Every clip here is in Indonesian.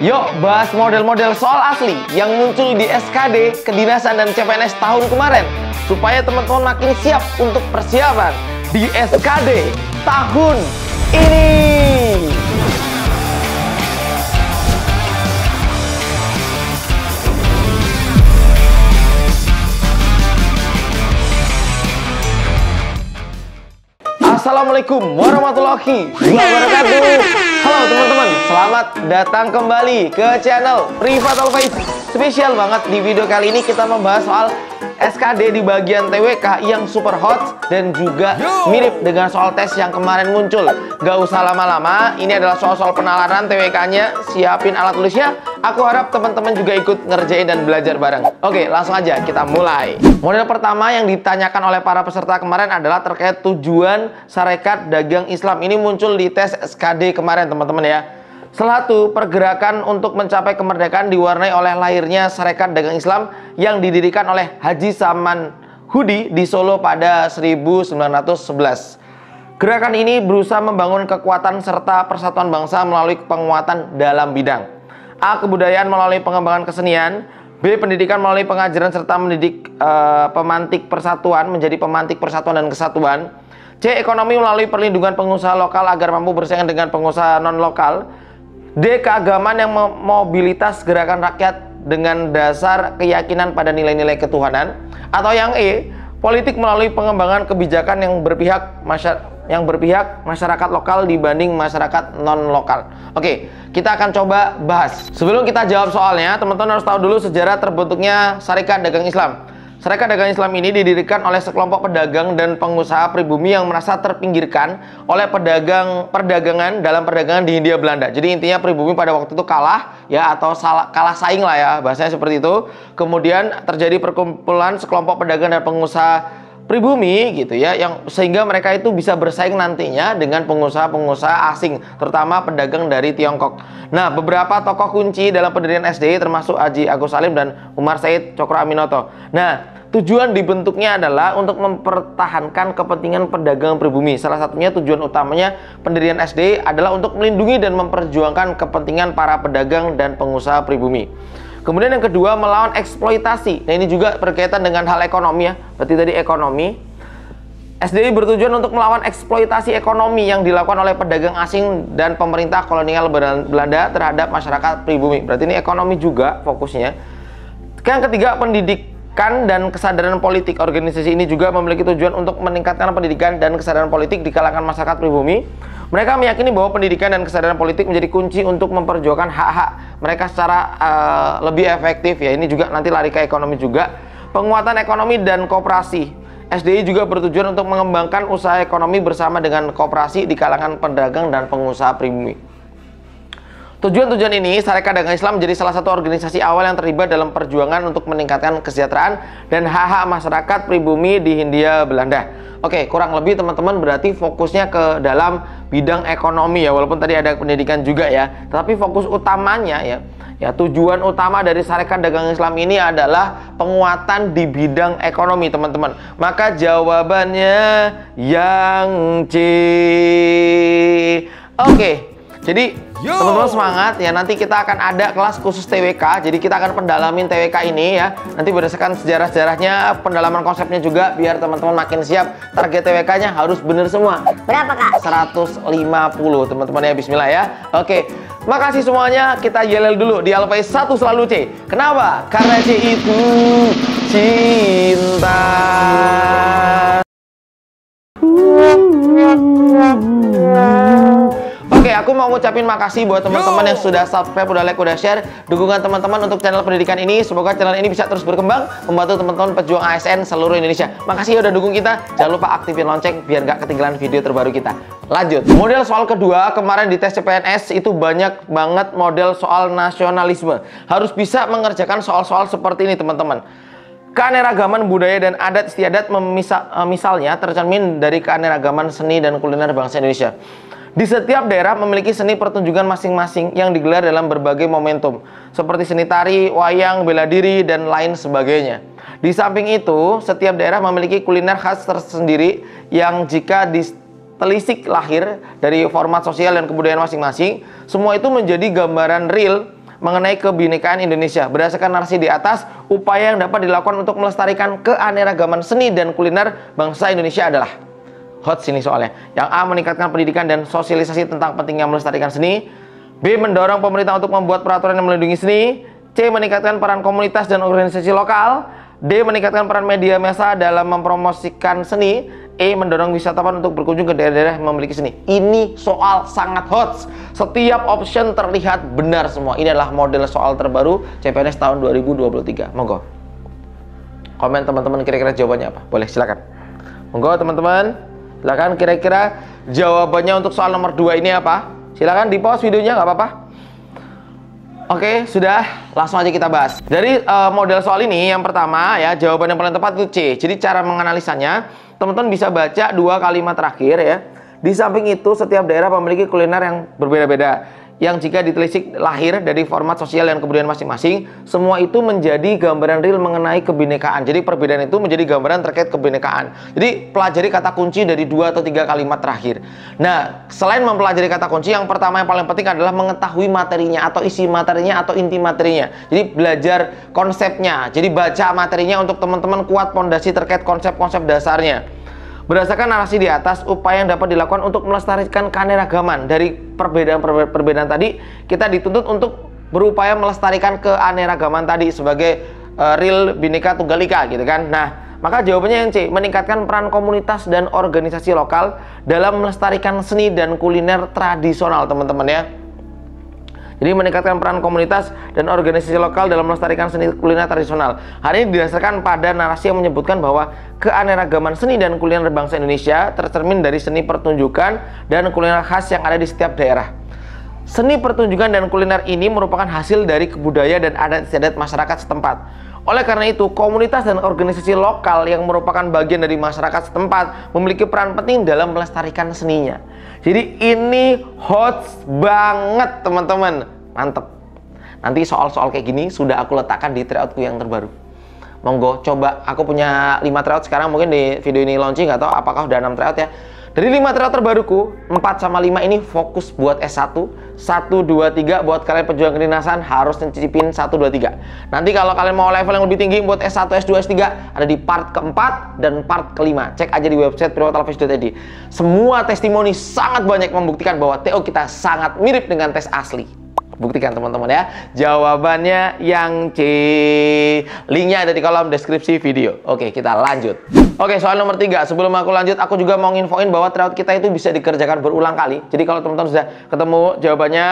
Yuk bahas model-model soal asli yang muncul di SKD, kedinasan, dan CPNS tahun kemarin, supaya teman-teman makin siap untuk persiapan di SKD tahun ini. Assalamualaikum warahmatullahi wabarakatuh. Halo teman-teman, selamat datang kembali ke channel Privat Alfaiz. Spesial banget, di video kali ini kita membahas soal SKD di bagian TWK yang super hot dan juga mirip dengan soal tes yang kemarin muncul. Gak usah lama-lama, ini adalah soal-soal penalaran TWK-nya. Siapin alat tulisnya. Aku harap teman-teman juga ikut ngerjain dan belajar bareng. Oke, langsung aja kita mulai. Model pertama yang ditanyakan oleh para peserta kemarin adalah terkait tujuan Sarekat Dagang Islam. Ini muncul di tes SKD kemarin, teman-teman ya. Salah satu pergerakan untuk mencapai kemerdekaan diwarnai oleh lahirnya Sarekat Dagang Islam yang didirikan oleh Haji Saman Hudi di Solo pada 1911. Gerakan ini berusaha membangun kekuatan serta persatuan bangsa melalui penguatan dalam bidang A. Kebudayaan melalui pengembangan kesenian, B. Pendidikan melalui pengajaran serta mendidik pemantik persatuan menjadi pemantik persatuan dan kesatuan, C. Ekonomi melalui perlindungan pengusaha lokal agar mampu bersaing dengan pengusaha non-lokal, D. Keagamaan yang memobilitas gerakan rakyat dengan dasar keyakinan pada nilai-nilai ketuhanan, atau yang E. Politik melalui pengembangan kebijakan yang berpihak masyarakat lokal dibanding masyarakat non-lokal. Oke, kita akan coba bahas. Sebelum kita jawab soalnya, teman-teman harus tahu dulu sejarah terbentuknya Sarekat Dagang Islam. Sarekat Dagang Islam ini didirikan oleh sekelompok pedagang dan pengusaha pribumi yang merasa terpinggirkan oleh perdagangan dalam perdagangan di Hindia Belanda. Jadi intinya pribumi pada waktu itu kalah ya, atau kalah saing lah ya, bahasanya seperti itu. Kemudian terjadi perkumpulan sekelompok pedagang dan pengusaha pribumi gitu ya, yang sehingga mereka itu bisa bersaing nantinya dengan pengusaha-pengusaha asing, terutama pedagang dari Tiongkok. Nah, beberapa tokoh kunci dalam pendirian SDI termasuk Haji Agus Salim dan Umar Said Cokro Aminoto. Nah, tujuan dibentuknya adalah untuk mempertahankan kepentingan pedagang pribumi. Salah satunya tujuan utamanya pendirian SDI adalah untuk melindungi dan memperjuangkan kepentingan para pedagang dan pengusaha pribumi. Kemudian yang kedua, melawan eksploitasi. Nah, ini juga berkaitan dengan hal ekonomi ya. Berarti tadi ekonomi. SDI bertujuan untuk melawan eksploitasi ekonomi yang dilakukan oleh pedagang asing dan pemerintah kolonial Belanda terhadap masyarakat pribumi. Berarti ini ekonomi juga fokusnya. Yang ketiga, pendidikan dan kesadaran politik. Organisasi ini juga memiliki tujuan untuk meningkatkan pendidikan dan kesadaran politik di kalangan masyarakat pribumi. Mereka meyakini bahwa pendidikan dan kesadaran politik menjadi kunci untuk memperjuangkan hak-hak mereka secara lebih efektif ya. Ini juga nanti lari ke ekonomi juga. Penguatan ekonomi dan koperasi. SDI juga bertujuan untuk mengembangkan usaha ekonomi bersama dengan koperasi di kalangan pedagang dan pengusaha pribumi. Tujuan-tujuan ini, Sarekat Dagang Islam menjadi salah satu organisasi awal yang terlibat dalam perjuangan untuk meningkatkan kesejahteraan dan hak-hak masyarakat pribumi di Hindia Belanda. Oke, kurang lebih teman-teman berarti fokusnya ke dalam bidang ekonomi ya, walaupun tadi ada pendidikan juga ya. Tetapi fokus utamanya ya tujuan utama dari Sarekat Dagang Islam ini adalah penguatan di bidang ekonomi, teman-teman. Maka jawabannya yang C. Oke. Jadi teman-teman semangat ya, nanti kita akan ada kelas khusus TWK. Jadi kita akan pendalamin TWK ini ya. Nanti berdasarkan sejarah-sejarahnya, pendalaman konsepnya juga, biar teman-teman makin siap. Target TWK-nya harus bener semua. Berapa kak? 150 teman-teman ya, bismillah ya. Oke, makasih semuanya. Kita yel dulu di Alfaiz 1 selalu C. Kenapa? Karena C itu cinta. Oke, aku mau ngucapin makasih buat teman-teman yang sudah subscribe, udah like, udah share dukungan teman-teman untuk channel pendidikan ini. Semoga channel ini bisa terus berkembang, membantu teman-teman pejuang ASN seluruh Indonesia. Makasih ya udah dukung kita. Jangan lupa aktifin lonceng biar gak ketinggalan video terbaru kita. Lanjut. Model soal kedua, kemarin di tes CPNS itu banyak banget model soal nasionalisme. Harus bisa mengerjakan soal-soal seperti ini, teman-teman. Keanekaragaman budaya dan adat istiadat misalnya tercermin dari keanekaragaman seni dan kuliner bangsa Indonesia. Di setiap daerah memiliki seni pertunjukan masing-masing yang digelar dalam berbagai momentum, seperti seni tari, wayang, bela diri, dan lain sebagainya. Di samping itu, setiap daerah memiliki kuliner khas tersendiri yang jika ditelisik lahir dari format sosial dan kebudayaan masing-masing, semua itu menjadi gambaran real mengenai kebinekaan Indonesia. Berdasarkan narasi di atas, upaya yang dapat dilakukan untuk melestarikan keanekaragaman seni dan kuliner bangsa Indonesia adalah hot sini soalnya. Yang A, meningkatkan pendidikan dan sosialisasi tentang pentingnya melestarikan seni. B, mendorong pemerintah untuk membuat peraturan yang melindungi seni. C, meningkatkan peran komunitas dan organisasi lokal. D, meningkatkan peran media massa dalam mempromosikan seni. E, mendorong wisatawan untuk berkunjung ke daerah-daerah yang memiliki seni. Ini soal sangat hot. Setiap option terlihat benar semua. Ini adalah model soal terbaru CPNS tahun 2023. Monggo komen teman-teman kira-kira jawabannya apa. Boleh, silakan. Monggo teman-teman, silakan kira-kira jawabannya untuk soal nomor 2 ini apa. Silakan di pause videonya, nggak apa-apa. Oke, sudah, langsung aja kita bahas. Dari model soal ini, yang pertama ya, jawaban yang paling tepat itu C. Jadi cara menganalisanya, teman-teman bisa baca 2 kalimat terakhir ya. Di samping itu, setiap daerah memiliki kuliner yang berbeda-beda, yang jika ditelisik lahir dari format sosial dan kebudayaan masing-masing. Semua itu menjadi gambaran real mengenai kebinekaan. Jadi perbedaan itu menjadi gambaran terkait kebinekaan. Jadi pelajari kata kunci dari 2 atau 3 kalimat terakhir. Nah, selain mempelajari kata kunci, yang pertama yang paling penting adalah mengetahui materinya atau isi materinya atau inti materinya. Jadi belajar konsepnya. Jadi baca materinya untuk teman-teman kuat pondasi terkait konsep-konsep dasarnya. Berdasarkan narasi di atas, upaya yang dapat dilakukan untuk melestarikan keanekaragaman. Dari perbedaan tadi, kita dituntut untuk berupaya melestarikan keanekaragaman tadi sebagai real Bhinneka Tunggal Ika gitu kan. Nah, maka jawabannya yang C, meningkatkan peran komunitas dan organisasi lokal dalam melestarikan seni dan kuliner tradisional, teman-teman ya. Jadi meningkatkan peran komunitas dan organisasi lokal dalam melestarikan seni kuliner tradisional. Hal ini didasarkan pada narasi yang menyebutkan bahwa keanekaragaman seni dan kuliner bangsa Indonesia tercermin dari seni pertunjukan dan kuliner khas yang ada di setiap daerah. Seni pertunjukan dan kuliner ini merupakan hasil dari kebudayaan dan adat istiadat masyarakat setempat. Oleh karena itu, komunitas dan organisasi lokal yang merupakan bagian dari masyarakat setempat memiliki peran penting dalam melestarikan seninya. Jadi ini hot banget teman-teman, mantep. Nanti soal-soal kayak gini sudah aku letakkan di tryoutku yang terbaru. Monggo coba, aku punya 5 tryout sekarang, mungkin di video ini launching, nggak tahu apakah udah 6 tryout ya. Dari 5 tryout terbaruku, 4 sama 5 ini fokus buat S1, 1, 2, 3 buat kalian pejuang kedinasan harus mencicipin 1, 2, 3. Nanti kalau kalian mau level yang lebih tinggi buat S1, S2, S3 ada di part keempat dan part kelima. Cek aja di website privatalface.id. Semua testimoni sangat banyak membuktikan bahwa TO kita sangat mirip dengan tes asli. Buktikan teman-teman ya. Jawabannya yang C. Linknya ada di kolom deskripsi video. Oke, kita lanjut. Oke, soal nomor 3. Sebelum aku lanjut, aku juga mau nginfoin bahwa tryout kita itu bisa dikerjakan berulang kali. Jadi kalau teman-teman sudah ketemu jawabannya,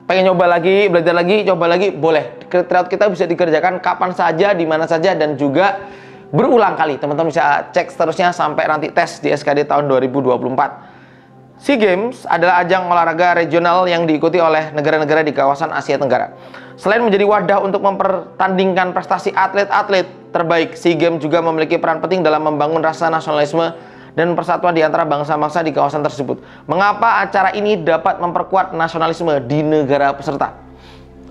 pengen nyoba lagi, belajar lagi, coba lagi, boleh. Tryout kita bisa dikerjakan kapan saja, di mana saja, dan juga berulang kali. Teman-teman bisa cek seterusnya sampai nanti tes di SKD tahun 2024. SEA Games adalah ajang olahraga regional yang diikuti oleh negara-negara di kawasan Asia Tenggara. Selain menjadi wadah untuk mempertandingkan prestasi atlet-atlet terbaik, SEA Games juga memiliki peran penting dalam membangun rasa nasionalisme dan persatuan di antara bangsa-bangsa di kawasan tersebut. Mengapa acara ini dapat memperkuat nasionalisme di negara peserta?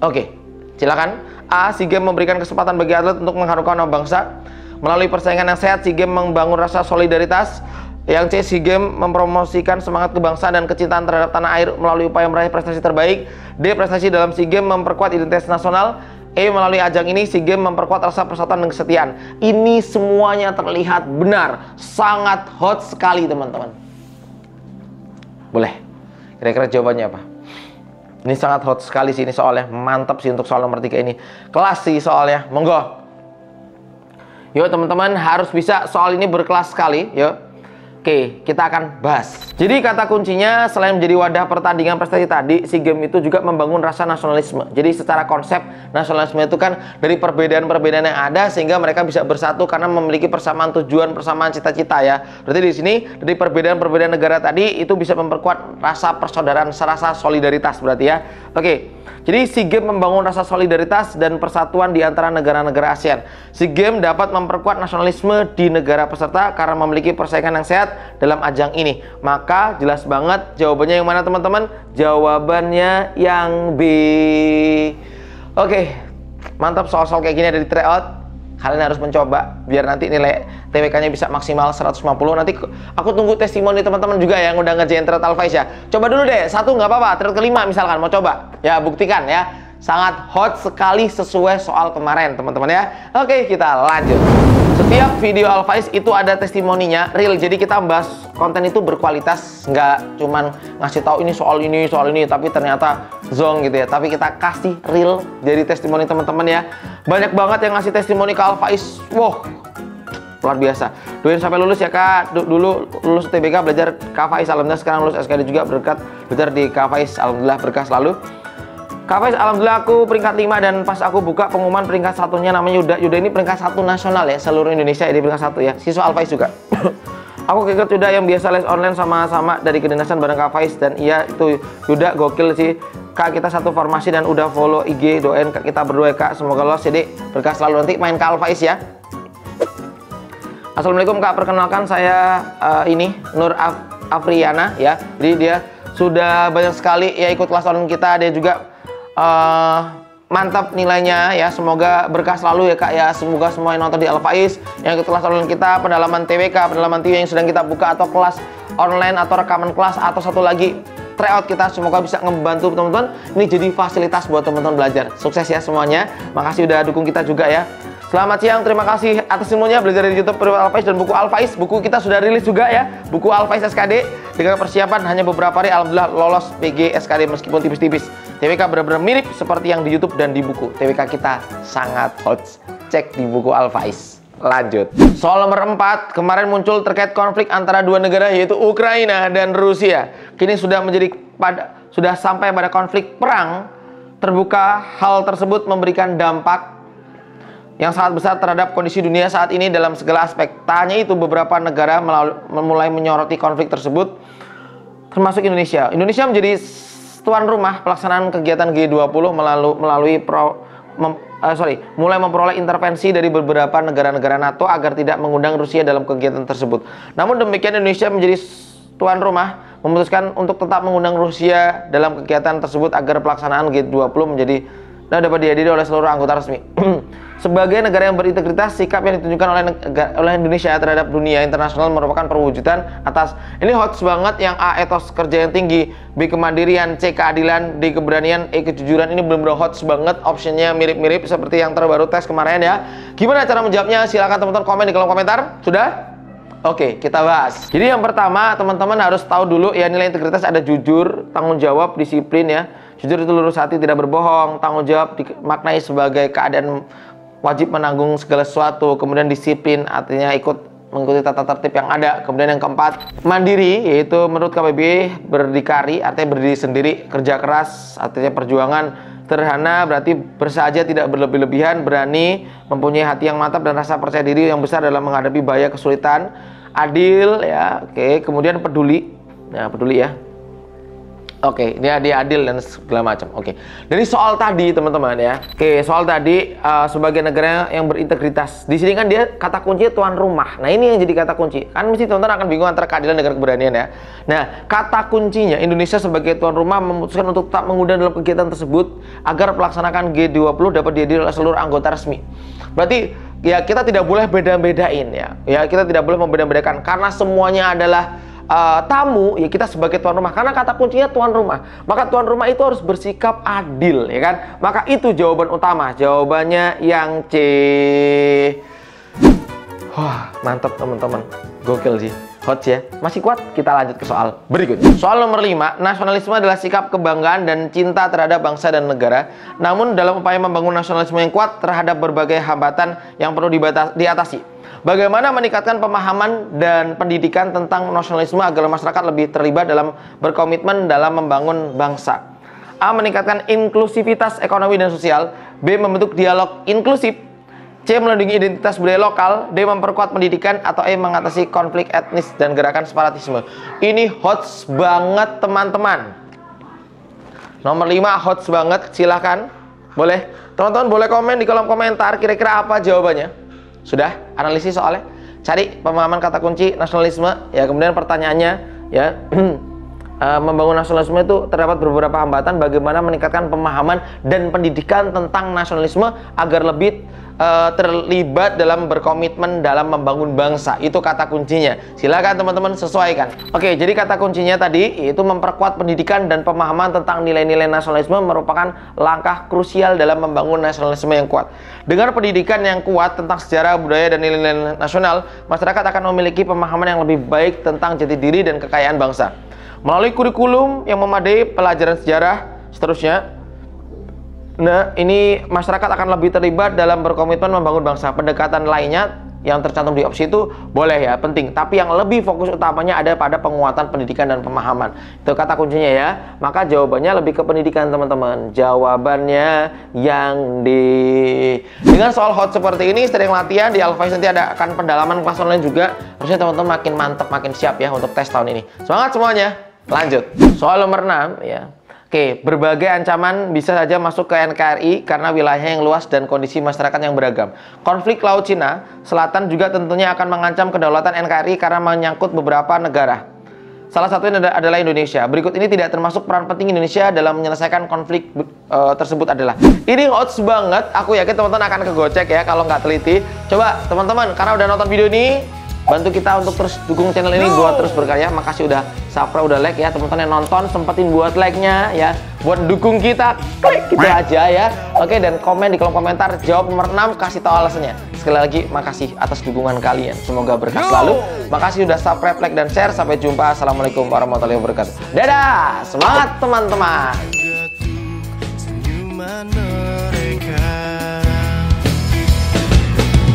Oke, silakan. A. SEA Games memberikan kesempatan bagi atlet untuk mengharumkan nama bangsa. Melalui persaingan yang sehat, SEA Games membangun rasa solidaritas. Yang C, SEA Games mempromosikan semangat kebangsaan dan kecintaan terhadap tanah air melalui upaya meraih prestasi terbaik. D, prestasi dalam SEA Games memperkuat identitas nasional. E, melalui ajang ini SEA Games memperkuat rasa persatuan dan kesetiaan. Ini semuanya terlihat benar, sangat hot sekali teman-teman. Boleh, kira-kira jawabannya apa? Ini sangat hot sekali sih ini soalnya, mantap sih untuk soal nomor 3 ini. Kelas sih soalnya, monggo. Yuk teman-teman, harus bisa soal ini berkelas sekali, yuk. Oke, kita akan bahas. Jadi kata kuncinya, selain menjadi wadah pertandingan prestasi tadi, SEA Games itu juga membangun rasa nasionalisme. Jadi secara konsep, nasionalisme itu kan dari perbedaan-perbedaan yang ada sehingga mereka bisa bersatu karena memiliki persamaan tujuan, persamaan cita-cita ya. Berarti di sini dari perbedaan-perbedaan negara tadi itu bisa memperkuat rasa persaudaraan, rasa solidaritas berarti ya. Oke. Jadi SEA Games membangun rasa solidaritas dan persatuan di antara negara-negara ASEAN. SEA Games dapat memperkuat nasionalisme di negara peserta karena memiliki persaingan yang sehat dalam ajang ini. Maka jelas banget jawabannya yang mana teman-teman? Jawabannya yang B. Oke, mantap soal-soal kayak gini ada di tryout. Kalian harus mencoba biar nanti nilai TWK-nya bisa maksimal 150. Nanti aku tunggu testimoni teman-teman juga yang udah ngerjain tryout Alphais ya. Coba dulu deh, 1 nggak apa-apa, tryout kelima misalkan mau coba. Ya buktikan ya. sangat hot sekali sesuai soal kemarin teman-teman ya. Oke, kita lanjut. Setiap video Al-Faiz itu ada testimoninya real, jadi kita bahas konten itu berkualitas, nggak cuman ngasih tahu ini soal ini, tapi ternyata zong gitu ya. Tapi kita kasih real jadi testimoni teman-teman ya. Banyak banget yang ngasih testimoni ke Al-Faiz, wow, luar biasa. Doain sampai lulus ya kak. Dulu lulus TBK belajar Kak Faiz, alhamdulillah sekarang lulus SKD juga berkat belajar di Kak Faiz, alhamdulillah berkah selalu. Kak Faiz, alhamdulillah aku peringkat 5 dan pas aku buka pengumuman peringkat satunya namanya Yuda. Yuda ini peringkat 1 nasional ya, seluruh Indonesia ini peringkat 1 ya. Siswa Al-Faiz juga. Aku kekit Yuda yang biasa les online sama-sama dari kedinasan bareng Kak Faiz, dan iya itu Yuda gokil sih. Kak, kita satu formasi dan udah follow IG, doain Kak kita berdua Kak, semoga lolos jadi berkah selalu, nanti main Kak Al-Faiz ya. Assalamualaikum Kak, perkenalkan saya ini Nur Afriana ya. Jadi dia sudah banyak sekali ya ikut kelas online kita, dia juga mantap nilainya ya, semoga berkah selalu ya Kak ya. Semoga semua yang nonton di Al-Faiz, yang ikut kelas online kita, pendalaman TWK, pendalaman TW yang sedang kita buka, atau kelas online atau rekaman kelas, atau satu lagi tryout kita, semoga bisa ngebantu teman-teman ini jadi fasilitas buat teman-teman belajar. Sukses ya semuanya, makasih udah dukung kita juga ya. Selamat siang, terima kasih atas semuanya belajar di YouTube Al-Faiz dan buku Al-Faiz. Buku kita sudah rilis juga ya, buku Al-Faiz SKD dengan persiapan hanya beberapa hari, alhamdulillah lolos PG SKD meskipun tipis-tipis. TWK benar-benar mirip seperti yang di YouTube dan di buku. TWK kita sangat hot, cek di buku Al-Faiz. Lanjut. Soal nomor 4, kemarin muncul terkait konflik antara dua negara yaitu Ukraina dan Rusia. Kini sudah sampai pada konflik perang terbuka. Hal tersebut memberikan dampak yang sangat besar terhadap kondisi dunia saat ini dalam segala aspek. Tak hanya itu, beberapa negara mulai menyoroti konflik tersebut, termasuk Indonesia. Indonesia menjadi tuan rumah pelaksanaan kegiatan G20 mulai memperoleh intervensi dari beberapa negara-negara NATO agar tidak mengundang Rusia dalam kegiatan tersebut. Namun demikian, Indonesia menjadi tuan rumah memutuskan untuk tetap mengundang Rusia dalam kegiatan tersebut agar pelaksanaan G20 dapat dihadiri oleh seluruh anggota resmi. Sebagai negara yang berintegritas, sikap yang ditunjukkan oleh Indonesia terhadap dunia internasional merupakan perwujudan atas ini hots banget yang A, etos kerja yang tinggi, B, kemandirian, C, keadilan, D, keberanian, E, kejujuran. Ini benar-benar hots banget, optionnya mirip-mirip seperti yang terbaru tes kemarin ya. Gimana cara menjawabnya? Silahkan teman-teman komen di kolom komentar. Sudah? Oke, kita bahas. Jadi yang pertama, teman-teman harus tahu dulu ya, nilai integritas ada jujur, tanggung jawab, disiplin ya. Jujur itu lurus hati, tidak berbohong. Tanggung jawab dimaknai sebagai keadaan wajib menanggung segala sesuatu. Kemudian disiplin artinya mengikuti tata tertib yang ada. Kemudian yang keempat, mandiri, yaitu menurut KBBI berdikari, artinya berdiri sendiri. Kerja keras artinya perjuangan. Sederhana berarti bersahaja, tidak berlebih-lebihan. Berani, mempunyai hati yang mantap dan rasa percaya diri yang besar dalam menghadapi bahaya kesulitan. Adil ya, oke. Kemudian peduli, ya peduli ya. Oke, dia adil dan segala macam. Oke, dari soal tadi teman-teman ya. Oke, soal tadi sebagai negara yang berintegritas. Di sini kan dia kata kunci tuan rumah. Nah, ini yang jadi kata kunci. Kan mesti teman-teman akan bingung antara keadilan dan keberanian ya. Nah, kata kuncinya Indonesia sebagai tuan rumah memutuskan untuk tetap mengundang dalam kegiatan tersebut agar pelaksanaan G20 dapat dihadiri oleh seluruh anggota resmi. Berarti ya kita tidak boleh beda-bedain ya. Ya, kita tidak boleh membeda-bedakan karena semuanya adalah tamu, ya kita sebagai tuan rumah, karena kata kuncinya tuan rumah, maka tuan rumah itu harus bersikap adil ya kan, maka itu jawaban utama, jawabannya yang C. Wah, mantap teman-teman, gokil sih, hot ya. Masih kuat? Kita lanjut ke soal berikutnya. Soal nomor 5, nasionalisme adalah sikap kebanggaan dan cinta terhadap bangsa dan negara. Namun dalam upaya membangun nasionalisme yang kuat terhadap berbagai hambatan yang perlu diatasi. Bagaimana meningkatkan pemahaman dan pendidikan tentang nasionalisme agar masyarakat lebih terlibat dalam berkomitmen dalam membangun bangsa. A, meningkatkan inklusivitas ekonomi dan sosial. B, membentuk dialog inklusif. C, melindungi identitas budaya lokal. D, memperkuat pendidikan. Atau E, mengatasi konflik etnis dan gerakan separatisme. Ini hots banget teman-teman. Nomor 5 hots banget, silahkan. Boleh, teman-teman boleh komen di kolom komentar kira-kira apa jawabannya. Sudah analisis soalnya, cari pemahaman kata kunci nasionalisme ya, kemudian pertanyaannya ya membangun nasionalisme itu terdapat beberapa hambatan bagaimana meningkatkan pemahaman dan pendidikan tentang nasionalisme agar lebih terlibat dalam berkomitmen dalam membangun bangsa. Itu kata kuncinya. Silakan teman-teman sesuaikan. Oke, jadi kata kuncinya tadi yaitu memperkuat pendidikan dan pemahaman tentang nilai-nilai nasionalisme merupakan langkah krusial dalam membangun nasionalisme yang kuat. Dengan pendidikan yang kuat tentang sejarah, budaya, dan nilai-nilai nasional, masyarakat akan memiliki pemahaman yang lebih baik tentang jati diri dan kekayaan bangsa. Melalui kurikulum yang memadai, pelajaran sejarah, seterusnya. Nah, ini masyarakat akan lebih terlibat dalam berkomitmen membangun bangsa. Pendekatan lainnya yang tercantum di opsi itu boleh ya, penting. Tapi yang lebih fokus utamanya ada pada penguatan pendidikan dan pemahaman. Itu kata kuncinya ya. Maka jawabannya lebih ke pendidikan teman-teman. Jawabannya yang D. Dengan soal hot seperti ini, sering latihan di Alphais nanti ada akan pendalaman kelas online juga. Harusnya teman-teman makin mantap, makin siap ya untuk tes tahun ini. Semangat semuanya. Lanjut. Soal nomor 6 ya. Oke, berbagai ancaman bisa saja masuk ke NKRI karena wilayahnya yang luas dan kondisi masyarakat yang beragam. Konflik Laut Cina Selatan juga tentunya akan mengancam kedaulatan NKRI karena menyangkut beberapa negara. Salah satunya adalah Indonesia. Berikut ini tidak termasuk peran penting Indonesia dalam menyelesaikan konflik tersebut adalah. Ini odds banget, aku yakin teman-teman akan kegocek ya kalau nggak teliti. Coba teman-teman, karena udah nonton video ini, bantu kita untuk terus dukung channel ini buat terus berkarya. Makasih udah subscribe, udah like ya. Teman-teman yang nonton sempetin buat like-nya ya, buat dukung kita, klik gitu aja ya. Oke, dan komen di kolom komentar, jawab nomor 6, kasih tahu alasannya. Sekali lagi makasih atas dukungan kalian, semoga berkah selalu. Makasih udah subscribe, like, dan share. Sampai jumpa, assalamualaikum warahmatullahi wabarakatuh. Dadah, semangat teman-teman.